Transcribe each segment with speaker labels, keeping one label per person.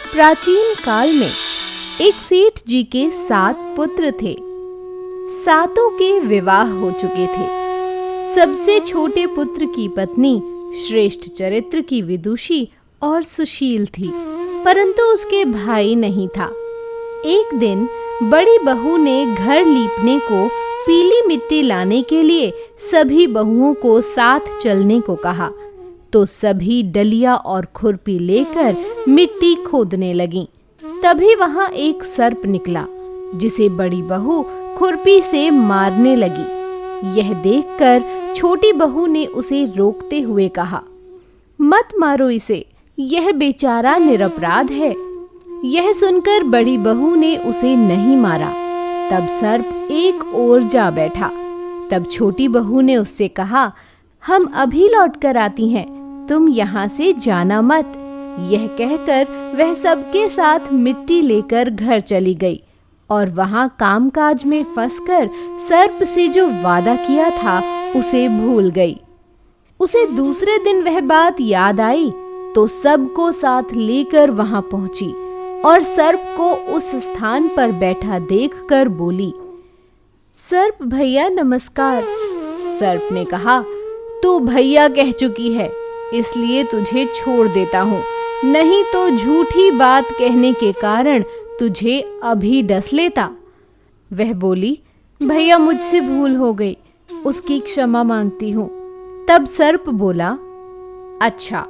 Speaker 1: प्राचीन काल में एक सेठ जी के 7 पुत्र थे। सातों के विवाह हो चुके थे। सबसे छोटे पुत्र की पत्नी श्रेष्ठ चरित्र की विदुषी और सुशील थी, परंतु उसके भाई नहीं था। एक दिन बड़ी बहू ने घर लीपने को पीली मिट्टी लाने के लिए सभी बहुओं को साथ चलने को कहा, तो सभी डलिया और खुरपी लेकर मिट्टी खोदने लगीं। तभी वहां एक सर्प निकला, जिसे बड़ी बहू खुरपी से मारने लगी। यह देखकर छोटी बहू ने उसे रोकते हुए कहा, मत मारो इसे, यह बेचारा निरपराध है। यह सुनकर बड़ी बहू ने उसे नहीं मारा। तब सर्प एक ओर जा बैठा। तब छोटी बहू ने उससे कहा, हम अभी लौट कर आती हैं, तुम यहाँ से जाना मत। यह कहकर वह सबके साथ मिट्टी लेकर घर चली गई और वहां कामकाज में फंसकर सर्प से जो वादा किया था उसे भूल गई। उसे दूसरे दिन वह बात याद आई तो सबको साथ लेकर वहां पहुंची और सर्प को उस स्थान पर बैठा देखकर बोली, सर्प भैया नमस्कार। सर्प ने कहा, तू भैया कह चुकी है, इसलिए तुझे छोड़ देता हूँ, नहीं तो झूठी बात कहने के कारण तुझे अभी डस लेता। वह बोली, भैया मुझसे भूल हो गई, उसकी क्षमा मांगती हूँ। तब सर्प बोला, अच्छा,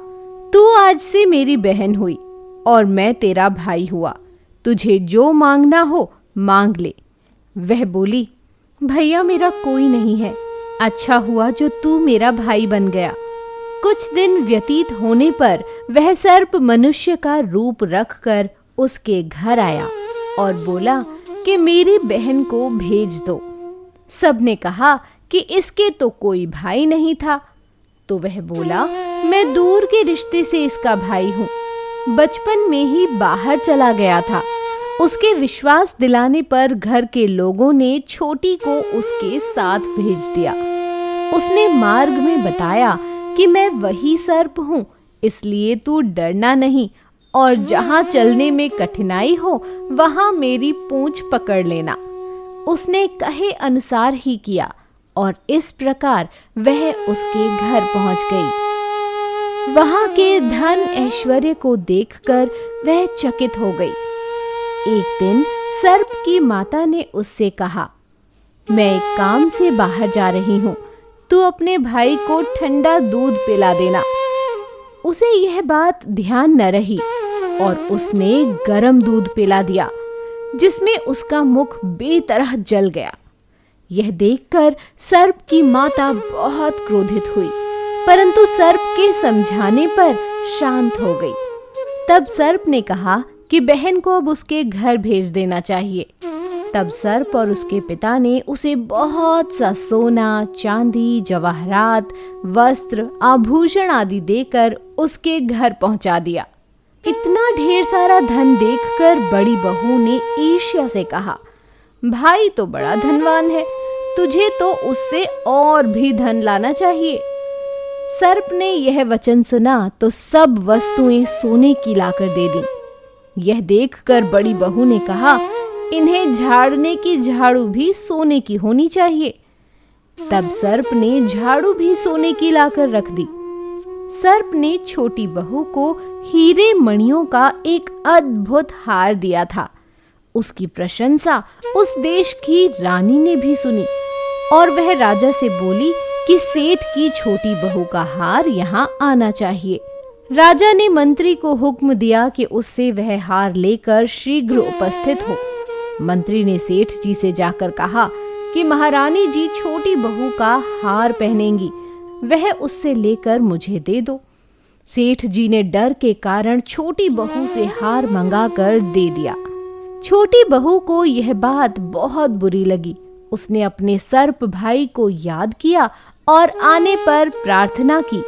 Speaker 1: तू आज से मेरी बहन हुई और मैं तेरा भाई हुआ, तुझे जो मांगना हो मांग ले। वह बोली, भैया मेरा कोई नहीं है, अच्छा हुआ जो तू मेरा भाई बन गया। कुछ दिन व्यतीत होने पर वह सर्प मनुष्य का रूप रखकर उसके घर आया और बोला कि मेरी बहन को भेज दो। सबने कहा कि इसके तो कोई भाई नहीं था। तो वह बोला, मैं दूर के रिश्ते से इसका भाई हूँ, बचपन में ही बाहर चला गया था। उसके विश्वास दिलाने पर घर के लोगों ने छोटी को उसके साथ भेज दिया। उसने मार्ग में बताया कि मैं वही सर्प हूँ, इसलिए तू डरना नहीं और जहाँ चलने में कठिनाई हो वहाँ मेरी पूंछ पकड़ लेना। उसने कहे अनुसार ही किया और इस प्रकार वह उसके घर पहुँच गई। वहाँ के धन ऐश्वर्य को देखकर वह चकित हो गई। एक दिन सर्प की माता ने उससे कहा, मैं एक काम से बाहर जा रही हूँ, तू अपने भाई को ठंडा दूध पिला देना। उसे यह बात ध्यान न रही और उसने गरम दूध पिला दिया, जिसमें उसका मुख बेतरह जल गया। यह देखकर सर्प की माता बहुत क्रोधित हुई, परंतु सर्प के समझाने पर शांत हो गई। तब सर्प ने कहा कि बहन को अब उसके घर भेज देना चाहिए। तब सर्प और उसके पिता ने उसे बहुत सा सोना, चांदी, जवाहरात, वस्त्र, आभूषण आदि देकर उसके घर पहुंचा दिया। इतना ढेर सारा धन देखकर बड़ी बहू ने ईर्ष्या से कहा, भाई तो बड़ा धनवान है, तुझे तो उससे और भी धन लाना चाहिए। सर्प ने यह वचन सुना तो सब वस्तुएं सोने की लाकर दे दी। यह देखकर बड़ी बहू ने कहा, इन्हें झाड़ने की झाड़ू भी सोने की होनी चाहिए। तब सर्प ने झाड़ू भी सोने की लाकर रख दी। सर्प ने छोटी बहू को हीरे मणियों का एक अद्भुत हार दिया था। उसकी प्रशंसा उस देश की रानी ने भी सुनी और वह राजा से बोली कि सेठ की छोटी बहू का हार यहाँ आना चाहिए। राजा ने मंत्री को हुक्म दिया कि उससे वह हार लेकर शीघ्र उपस्थित हो। मंत्री ने सेठ जी से जाकर कहा कि महारानी जी छोटी बहू का हार पहनेंगी, वह उससे लेकर मुझे दे दो। सेठ जी ने डर के कारण छोटी बहू से हार मंगाकर दे दिया। छोटी बहू को यह बात बहुत बुरी लगी। उसने अपने सर्प भाई को याद किया और आने पर प्रार्थना की,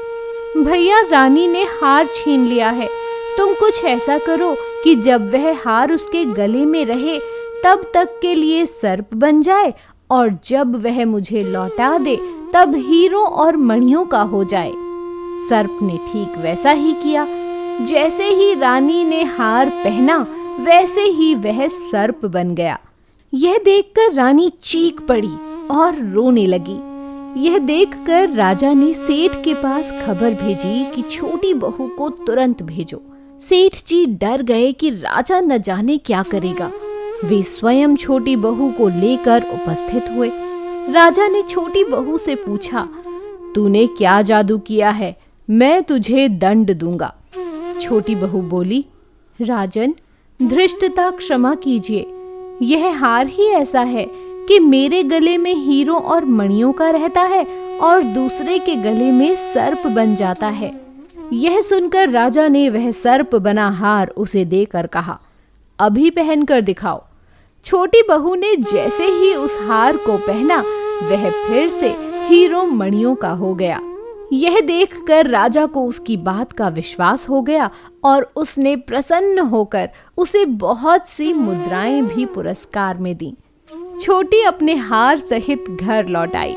Speaker 1: भैया रानी ने हार छीन लिया है, तुम कुछ ऐसा करो कि जब वह हार उसके गले में रहे तब तक के लिए सर्प बन जाए और जब वह मुझे लौटा दे तब हीरों और मणियों का हो जाए। सर्प ने ठीक वैसा ही किया। जैसे ही रानी ने हार पहना वैसे ही वह सर्प बन गया। यह देखकर रानी चीख पड़ी और रोने लगी। यह देखकर राजा ने सेठ के पास खबर भेजी कि छोटी बहू को तुरंत भेजो। सेठ जी डर गए कि राजा न जाने क्या करेगा। वे स्वयं छोटी बहू को लेकर उपस्थित हुए। राजा ने छोटी बहू से पूछा, तूने क्या जादू किया है? मैं तुझे दंड दूंगा। छोटी बहू बोली, राजन, धृष्टता क्षमा कीजिए। यह हार ही ऐसा है कि मेरे गले में हीरों और मणियों का रहता है और दूसरे के गले में सर्प बन जाता है। यह सुनकर राजा ने वह सर्प बना हार उसे देकर कहा, अभी पहन कर दिखाओ। छोटी बहू ने जैसे ही उस हार को पहना वह फिर से हीरों मणियों का हो गया। यह देखकर राजा को उसकी बात का विश्वास हो गया और उसने प्रसन्न होकर उसे बहुत सी मुद्राएं भी पुरस्कार में दी। छोटी अपने हार सहित घर लौट आई।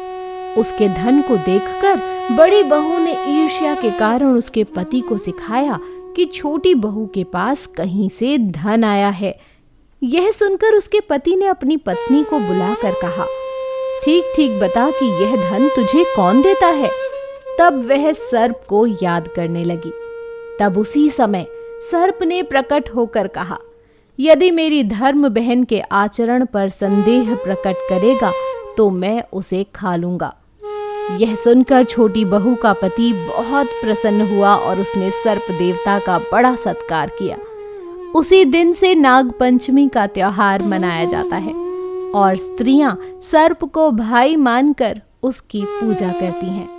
Speaker 1: उसके धन को देखकर बड़ी बहू ने ईर्ष्या के कारण उसके पति को सिखाया कि छोटी बहू के पास कहीं से धन आया है। यह सुनकर उसके पति ने अपनी पत्नी को बुलाकर कहा, ठीक ठीक बता कि यह धन तुझे कौन देता है। तब वह सर्प को याद करने लगी। तब उसी समय सर्प ने प्रकट होकर कहा, यदि मेरी धर्म बहन के आचरण पर संदेह प्रकट करेगा तो मैं उसे खा लूंगा। यह सुनकर छोटी बहू का पति बहुत प्रसन्न हुआ और उसने सर्प देवता का बड़ा सत्कार किया। उसी दिन से नाग पंचमी का त्योहार मनाया जाता है और स्त्रियां सर्प को भाई मानकर उसकी पूजा करती हैं।